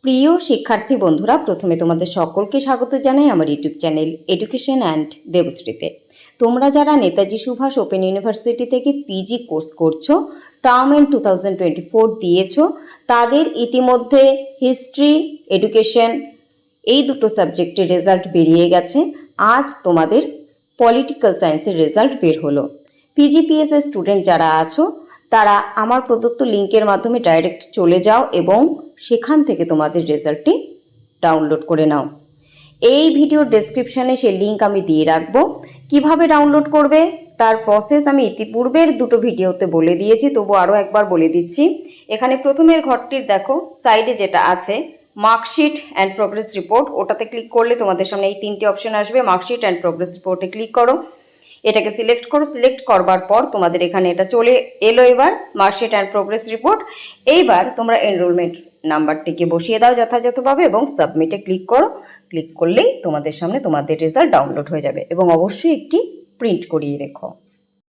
প্রিয় শিক্ষার্থী বন্ধুরা, প্রথমে তোমাদের সকলকে স্বাগত জানাই আমার ইউটিউব চ্যানেল এডুকেশন অ্যান্ড দেবশ্রীতে। তোমরা যারা নেতাজি সুভাষ ওপেন ইউনিভার্সিটি থেকে পিজি কোর্স করছো, টার্ম এন্ড 2024 দিয়েছো, তাদের ইতিমধ্যে হিস্ট্রি, এডুকেশন এই দুটো সাবজেক্টের রেজাল্ট বেরিয়ে গেছে। আজ তোমাদের পলিটিক্যাল সায়েন্সের রেজাল্ট বের হলো। পিজিপিএসের স্টুডেন্ট যারা আছো তারা আমার প্রদত্ত লিঙ্কের মাধ্যমে ডাইরেক্ট চলে যাও এবং সেখান থেকে তোমাদের রেজাল্টটি ডাউনলোড করে নাও। এই ভিডিওর ডেসক্রিপশানে সেই লিঙ্ক আমি দিয়ে রাখবো। কিভাবে ডাউনলোড করবে তার প্রসেস আমি ইতিপূর্বের দুটো ভিডিওতে বলে দিয়েছি, তবু আরও একবার বলে দিচ্ছি। এখানে প্রথমের ঘরটির দেখো সাইডে যেটা আছে মার্কশিট অ্যান্ড প্রোগ্রেস রিপোর্ট, ওটাতে ক্লিক করলে তোমাদের সামনে এই তিনটি অপশন আসবে। মার্কশিট অ্যান্ড প্রোগ্রেস রিপোর্টে ক্লিক করো, এটাকে সিলেক্ট করো। সিলেক্ট করবার পর তোমাদের এখানে এটা চলে এলো এবার মার্কশিট অ্যান্ড প্রোগ্রেস রিপোর্ট। এইবার তোমরা এনরোলমেন্ট নাম্বারটিকে বসিয়ে দাও যথাযথভাবে এবং সাবমিটে ক্লিক করো। ক্লিক করলেই তোমাদের সামনে তোমাদের রেজাল্ট ডাউনলোড হয়ে যাবে এবং অবশ্যই একটি প্রিন্ট করিয়ে রেখো।